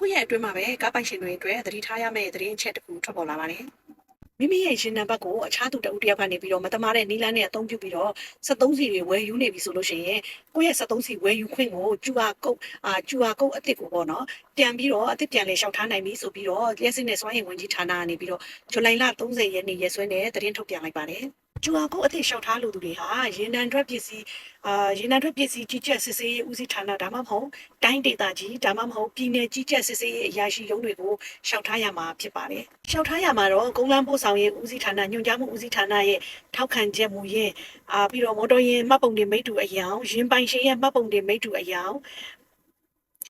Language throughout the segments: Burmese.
အခုရဲ့အတွင်းမှာပဲကားပိုင်ရှင်တွေအတွက်သတိထားရမယ့်သတင်းအချက်တစ်ခုထွက်ပေါ်လာပါတယ်။မိမိရဲ့ရှင်နံပါတ်ကိုအခြားသူတဦးတစ်ယောက်ကနေပြီးတော့မတမာတဲ့နီလန်းနဲ့အသုံးပြုပြီးတော့73စီတွေဝယ်ယူနေပြီဆိုလို့ရှိရင်ကိုယ့်ရဲ့73စီဝယ်ယူခွင့်ကိုကျူအာကုတ်အစ်စ်ကိုပေါ့နော်ပြန်ပြီးတော့အစ်စ်ပြန်လေလျှောက်ထားနိုင်ပြီဆိုပြီးတော့လျှက်စစ်နဲ့စွမ်းရည်ဝန်ကြီးဌာနကနေပြီးတော့ဇူလိုင်လ30ရက်နေ့ရက်စွဲနဲ့သတင်းထုတ်ပြန်လိုက်ပါတယ်။ကျူအာကုတ်အစ်စ်လျှောက်ထားလို့သူတွေဟာရေနံထွက်ပစ္စည်းကြီးကြပ်စစ်ဆေးရေးဦးစီးဌာနဒါမှမဟုတ်တိုင်းဒေသကြီးဒါမှမဟုတ်ပြည်နယ်ကြီးကြပ်စစ်ဆေးရေးအရာရှိရုံးတွေကိုလျှောက်ထားရမှာဖြစ်ပါတယ်။လျှောက်ထားရမှာတော့ကုန်းလမ်းပို့ဆောင်ရေးဦးစီးဌာနညွှန်ကြားမှုဦးစီးဌာနရဲ့ထောက်ခံချက်မူရင်းပြီးတော့မော်တော်ယာဉ်မှတ်ပုံတင်မိတ္တူအယောင်ရင်းပိုင်ရှင်ရဲ့မှတ်ပုံတင်မိတ္တူအယောင်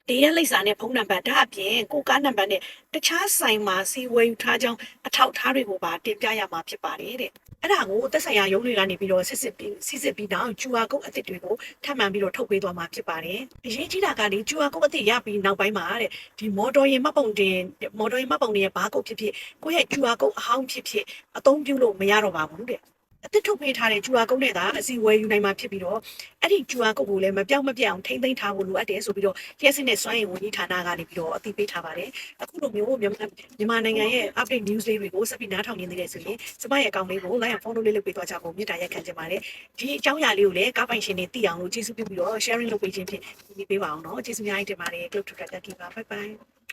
တေးရလိပ်စာနဲ့ဖုန်းနံပါတ်ဒါအပြင်ကိုကားနံပါတ်နဲ့တခြားဆိုင်မှာစီဝယ်ယူထားကြောင်းအထောက်အထားတွေကိုပါတင်ပြရမှာဖြစ်ပါတယ်တဲ့အဲ့ဒါကိုသက်ဆိုင်ရာရုံးတွေကနေပြီးတော့စစ်စစ်ပြီးတော့ကျူအာကုတ်အသစ်တွေကိုထပ်မံပြီးတော့ထုတ်ပေးသွားမှာဖြစ်ပါတယ်အရေးကြီးတာကလေကျူအာကုတ်အသစ်ရပြီးနောက်ပိုင်းမှာတဲ့ဒီမော်တော်ယာဉ်မှတ်ပုံတင်ရဲ့ဘာကုတ်ဖြစ်ကိုယ့်ရဲ့ကျူအာကုတ်အဟောင်းဖြစ်အသုံးပြုလို့မရတော့ပါဘူးတဲ့အသစ်ထုတ်ပေးထားတဲ့ကျူအာကုတ်နဲ့သာအစီဝယ်ယူနိုင်မှာဖြစ်ပြီးတော့အဲ့ဒီကျူအာကုတ်ကိုလည်းမပြောင်းမပြတ်အောင်ထိမ့်သိမ်းထားဖို့လိုအပ်တယ်ဆိုပြီးတော့လျှက်စစ်နဲ့စွမ်းရည်ဝန်ကြီးဌာနကနေပြီးတော့အသိပေးထားပါတယ်အခုလိုမျိုးမြန်မာနိုင်ငံရဲ့ update news လေးတွေကိုဆက်ပြီးနားထောင်နေသေးတယ်ဆိုရင်စမရဲ့အကောင့်လေးကို like and follow လေးလုပ်ပေးသွားကြဖို့မြစ်တာရက်ခံချင်ပါတယ်ဒီအကြောင်းအရာလေးကိုလည်းကားပိုင်ရှင်တွေသိအောင်လို့ကျေးဇူးပြုပြီးတော့ sharing လုပ်ပေးခြင်းဖြင့်ဒီပေးပါအောင်เนาะကျေးဇူးများတင်ပါတယ် Club to Tata Kiva bye bye